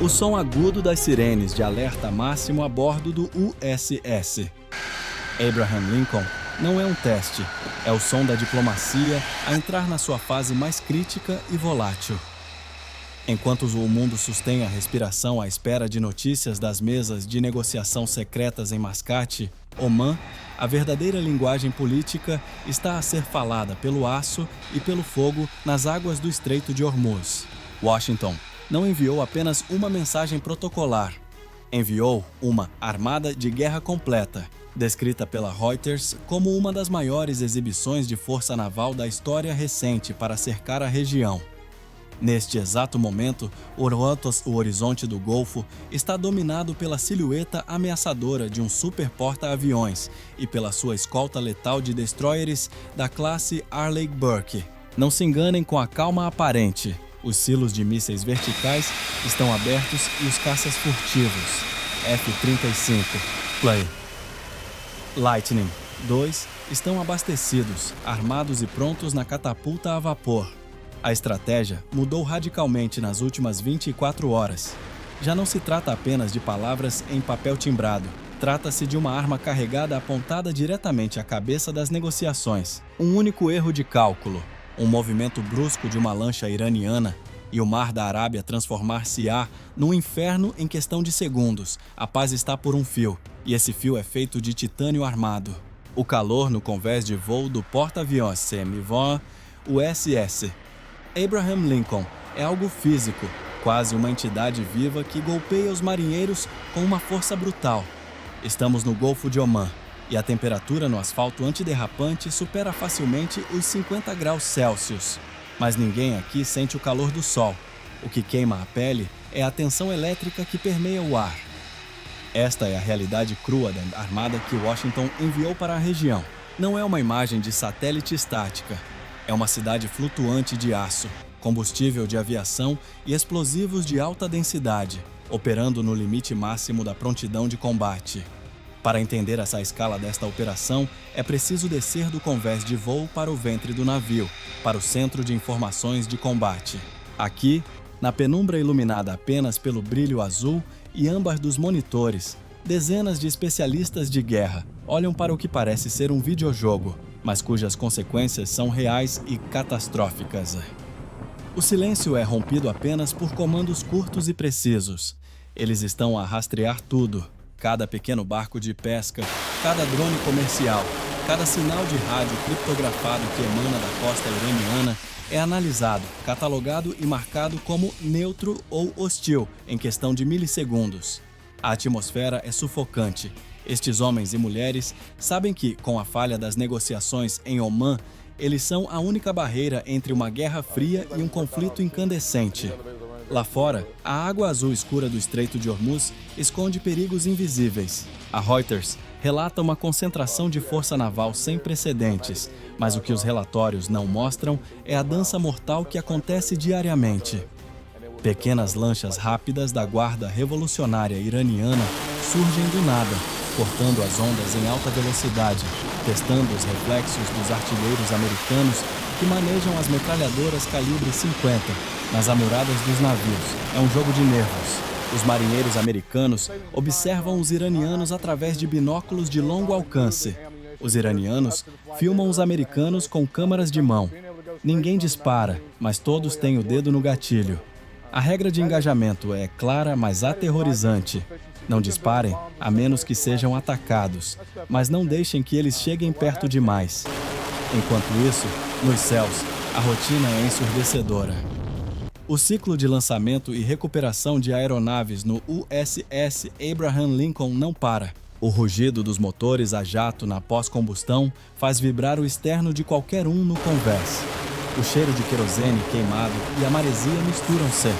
O som agudo das sirenes de alerta máximo a bordo do USS Abraham Lincoln não é um teste, é o som da diplomacia a entrar na sua fase mais crítica e volátil. Enquanto o mundo sustém a respiração à espera de notícias das mesas de negociação secretas em Mascate, Omã, a verdadeira linguagem política está a ser falada pelo aço e pelo fogo nas águas do Estreito de Hormuz. Washington não enviou apenas uma mensagem protocolar, enviou uma armada de guerra completa, descrita pela Reuters como uma das maiores exibições de força naval da história recente para cercar a região. Neste exato momento, o horizonte do Golfo está dominado pela silhueta ameaçadora de um super porta-aviões e pela sua escolta letal de destroyers da classe Arleigh Burke. Não se enganem com a calma aparente. Os silos de mísseis verticais estão abertos e os caças furtivos F-35 Play Lightning II estão abastecidos, armados e prontos na catapulta a vapor. A estratégia mudou radicalmente nas últimas 24 horas. Já não se trata apenas de palavras em papel timbrado. Trata-se de uma arma carregada apontada diretamente à cabeça das negociações. Um único erro de cálculo, um movimento brusco de uma lancha iraniana e o mar da Arábia transformar-se-á num inferno em questão de segundos. A paz está por um fio, e esse fio é feito de titânio armado. O calor no convés de voo do porta-aviões semi-voa USS Abraham Lincoln é algo físico, quase uma entidade viva que golpeia os marinheiros com uma força brutal. Estamos no Golfo de Omã, e a temperatura no asfalto antiderrapante supera facilmente os 50 graus Celsius. Mas ninguém aqui sente o calor do sol. O que queima a pele é a tensão elétrica que permeia o ar. Esta é a realidade crua da armada que Washington enviou para a região. Não é uma imagem de satélite estática. É uma cidade flutuante de aço, combustível de aviação e explosivos de alta densidade, operando no limite máximo da prontidão de combate. Para entender essa escala desta operação, é preciso descer do convés de voo para o ventre do navio, para o centro de informações de combate. Aqui, na penumbra iluminada apenas pelo brilho azul e âmbar dos monitores, dezenas de especialistas de guerra olham para o que parece ser um videojogo, mas cujas consequências são reais e catastróficas. O silêncio é rompido apenas por comandos curtos e precisos. Eles estão a rastrear tudo. Cada pequeno barco de pesca, cada drone comercial, cada sinal de rádio criptografado que emana da costa iraniana é analisado, catalogado e marcado como neutro ou hostil em questão de milissegundos. A atmosfera é sufocante. Estes homens e mulheres sabem que, com a falha das negociações em Omã, eles são a única barreira entre uma guerra fria e um conflito incandescente. Lá fora, a água azul escura do Estreito de Hormuz esconde perigos invisíveis. A Reuters relata uma concentração de força naval sem precedentes, mas o que os relatórios não mostram é a dança mortal que acontece diariamente. Pequenas lanchas rápidas da Guarda Revolucionária Iraniana surgem do nada, cortando as ondas em alta velocidade, testando os reflexos dos artilheiros americanos que manejam as metralhadoras calibre 50 nas amuradas dos navios. É um jogo de nervos. Os marinheiros americanos observam os iranianos através de binóculos de longo alcance. Os iranianos filmam os americanos com câmeras de mão. Ninguém dispara, mas todos têm o dedo no gatilho. A regra de engajamento é clara, mas aterrorizante. Não disparem, a menos que sejam atacados, mas não deixem que eles cheguem perto demais. Enquanto isso, nos céus, a rotina é ensurdecedora. O ciclo de lançamento e recuperação de aeronaves no USS Abraham Lincoln não para. O rugido dos motores a jato na pós-combustão faz vibrar o externo de qualquer um no convés. O cheiro de querosene queimado e a maresia misturam-se.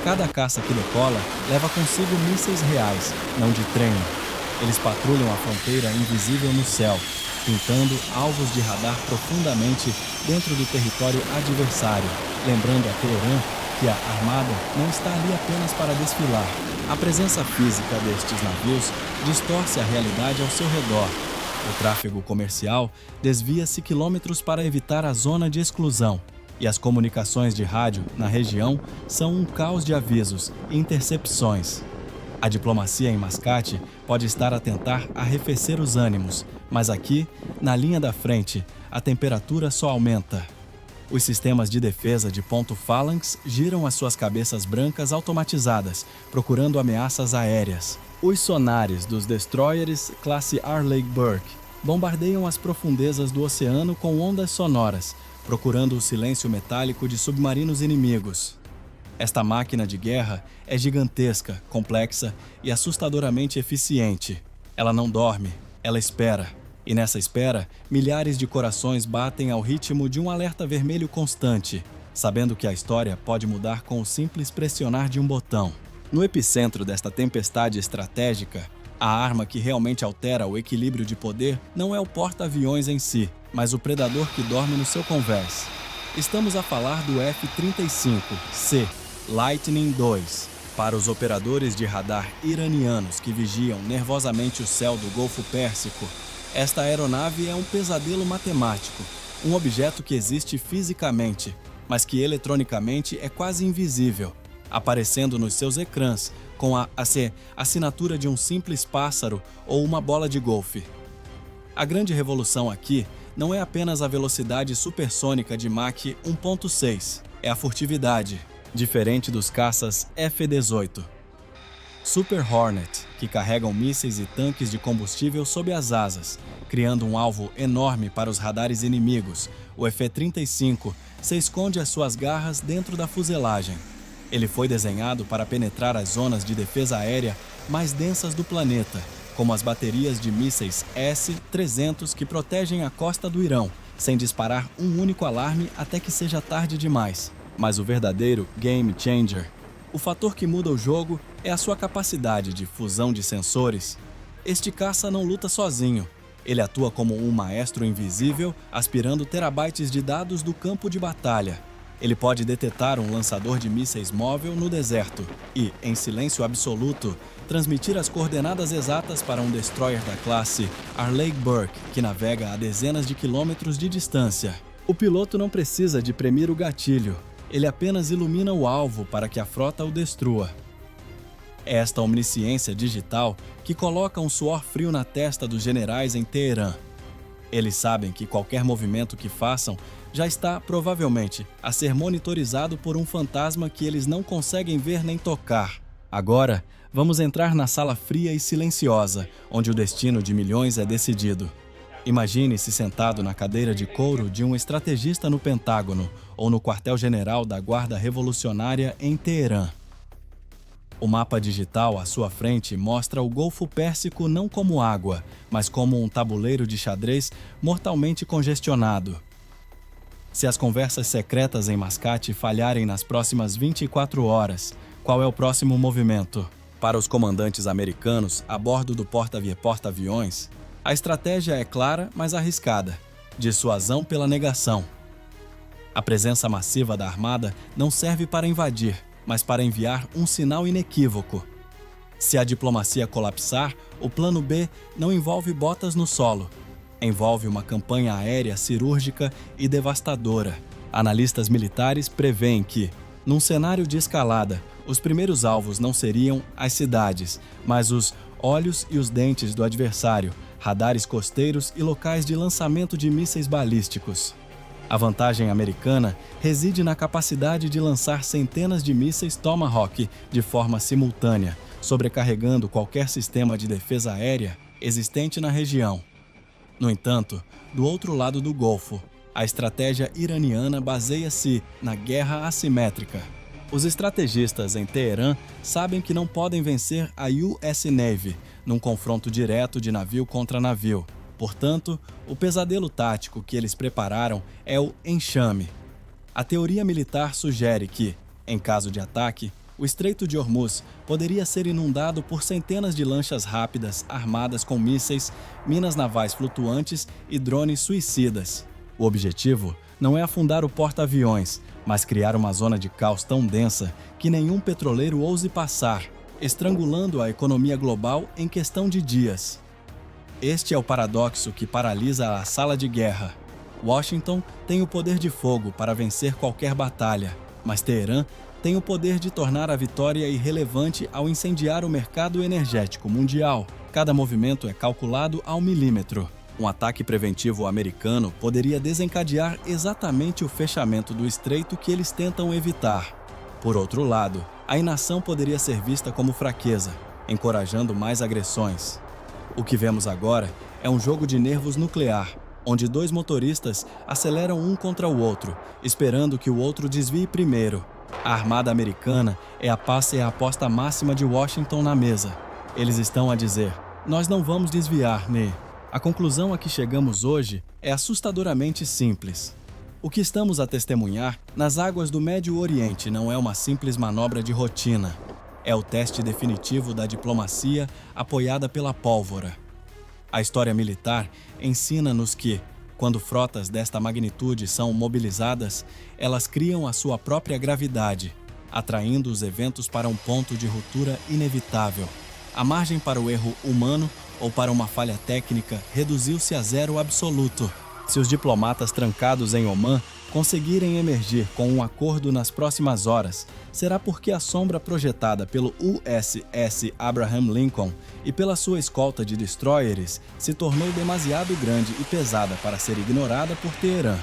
Cada caça que decola leva consigo mísseis reais, não de treino. Eles patrulham a fronteira invisível no céu, pintando alvos de radar profundamente dentro do território adversário, lembrando a Teherã que a armada não está ali apenas para desfilar. A presença física destes navios distorce a realidade ao seu redor. O tráfego comercial desvia-se quilômetros para evitar a zona de exclusão. e as comunicações de rádio na região são um caos de avisos e intercepções. A diplomacia em Mascate pode estar a tentar arrefecer os ânimos, mas aqui, na linha da frente, a temperatura só aumenta. Os sistemas de defesa de ponto Phalanx giram as suas cabeças brancas automatizadas, procurando ameaças aéreas. Os sonares dos destroyers classe Arleigh Burke bombardeiam as profundezas do oceano com ondas sonoras, procurando o silêncio metálico de submarinos inimigos. Esta máquina de guerra é gigantesca, complexa e assustadoramente eficiente. Ela não dorme, ela espera. E nessa espera, milhares de corações batem ao ritmo de um alerta vermelho constante, sabendo que a história pode mudar com o simples pressionar de um botão. No epicentro desta tempestade estratégica, a arma que realmente altera o equilíbrio de poder não é o porta-aviões em si, mas o predador que dorme no seu convés. Estamos a falar do F-35C Lightning II. Para os operadores de radar iranianos que vigiam nervosamente o céu do Golfo Pérsico, esta aeronave é um pesadelo matemático, um objeto que existe fisicamente, mas que eletronicamente é quase invisível, aparecendo nos seus ecrãs com a assinatura de um simples pássaro ou uma bola de golfe. A grande revolução aqui não é apenas a velocidade supersônica de Mach 1.6, é a furtividade, diferente dos caças F-18. Super Hornet, que carregam mísseis e tanques de combustível sob as asas, criando um alvo enorme para os radares inimigos. O F-35 se esconde as suas garras dentro da fuselagem. Ele foi desenhado para penetrar as zonas de defesa aérea mais densas do planeta, como as baterias de mísseis S-300 que protegem a costa do Irão, sem disparar um único alarme até que seja tarde demais. Mas o verdadeiro game changer, o fator que muda o jogo, é a sua capacidade de fusão de sensores. Este caça não luta sozinho. Ele atua como um maestro invisível, aspirando terabytes de dados do campo de batalha. Ele pode detectar um lançador de mísseis móvel no deserto e, em silêncio absoluto, transmitir as coordenadas exatas para um destroyer da classe Arleigh Burke, que navega a dezenas de quilômetros de distância. O piloto não precisa de premir o gatilho. Ele apenas ilumina o alvo para que a frota o destrua. É esta omnisciência digital que coloca um suor frio na testa dos generais em Teherã. Eles sabem que qualquer movimento que façam já está, provavelmente, a ser monitorizado por um fantasma que eles não conseguem ver nem tocar. Agora, vamos entrar na sala fria e silenciosa, onde o destino de milhões é decidido. Imagine-se sentado na cadeira de couro de um estrategista no Pentágono ou no quartel-general da Guarda Revolucionária em Teherã. O mapa digital à sua frente mostra o Golfo Pérsico não como água, mas como um tabuleiro de xadrez mortalmente congestionado. Se as conversas secretas em Mascate falharem nas próximas 24 horas, qual é o próximo movimento? Para os comandantes americanos a bordo do porta-aviões, a estratégia é clara, mas arriscada: dissuasão pela negação. A presença massiva da Armada não serve para invadir, mas para enviar um sinal inequívoco. Se a diplomacia colapsar, o plano B não envolve botas no solo. Envolve uma campanha aérea cirúrgica e devastadora. Analistas militares prevêem que, num cenário de escalada, os primeiros alvos não seriam as cidades, mas os olhos e os dentes do adversário, radares costeiros e locais de lançamento de mísseis balísticos. A vantagem americana reside na capacidade de lançar centenas de mísseis Tomahawk de forma simultânea, sobrecarregando qualquer sistema de defesa aérea existente na região. No entanto, do outro lado do Golfo, a estratégia iraniana baseia-se na guerra assimétrica. Os estrategistas em Teherã sabem que não podem vencer a US Navy num confronto direto de navio contra navio. Portanto, o pesadelo tático que eles prepararam é o enxame. A teoria militar sugere que, em caso de ataque, o Estreito de Hormuz poderia ser inundado por centenas de lanchas rápidas armadas com mísseis, minas navais flutuantes e drones suicidas. O objetivo não é afundar o porta-aviões, mas criar uma zona de caos tão densa que nenhum petroleiro ouse passar, estrangulando a economia global em questão de dias. Este é o paradoxo que paralisa a sala de guerra. Washington tem o poder de fogo para vencer qualquer batalha, mas Teherã tem o poder de tornar a vitória irrelevante ao incendiar o mercado energético mundial. Cada movimento é calculado ao milímetro. Um ataque preventivo americano poderia desencadear exatamente o fechamento do estreito que eles tentam evitar. Por outro lado, a inação poderia ser vista como fraqueza, encorajando mais agressões. O que vemos agora é um jogo de nervos nuclear, onde dois motoristas aceleram um contra o outro, esperando que o outro desvie primeiro. A Armada Americana é a paz e a aposta máxima de Washington na mesa. Eles estão a dizer: nós não vamos desviar, né? A conclusão a que chegamos hoje é assustadoramente simples. O que estamos a testemunhar nas águas do Médio Oriente não é uma simples manobra de rotina. É o teste definitivo da diplomacia apoiada pela pólvora. A história militar ensina-nos que, quando frotas desta magnitude são mobilizadas, elas criam a sua própria gravidade, atraindo os eventos para um ponto de ruptura inevitável. A margem para o erro humano ou para uma falha técnica reduziu-se a zero absoluto. Se os diplomatas trancados em Omã conseguirem emergir com um acordo nas próximas horas, será porque a sombra projetada pelo USS Abraham Lincoln e pela sua escolta de destroyers se tornou demasiado grande e pesada para ser ignorada por Teherã.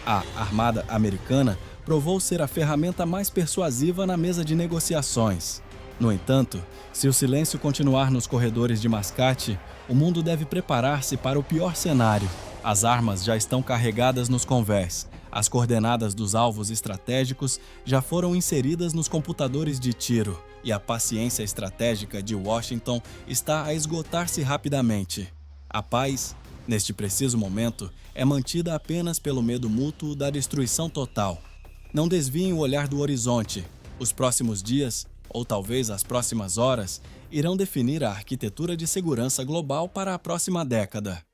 A Armada Americana provou ser a ferramenta mais persuasiva na mesa de negociações. No entanto, se o silêncio continuar nos corredores de Mascate, o mundo deve preparar-se para o pior cenário. As armas já estão carregadas nos convés. As coordenadas dos alvos estratégicos já foram inseridas nos computadores de tiro e a paciência estratégica de Washington está a esgotar-se rapidamente. A paz, neste preciso momento, é mantida apenas pelo medo mútuo da destruição total. Não desviem o olhar do horizonte. Os próximos dias, ou talvez as próximas horas, irão definir a arquitetura de segurança global para a próxima década.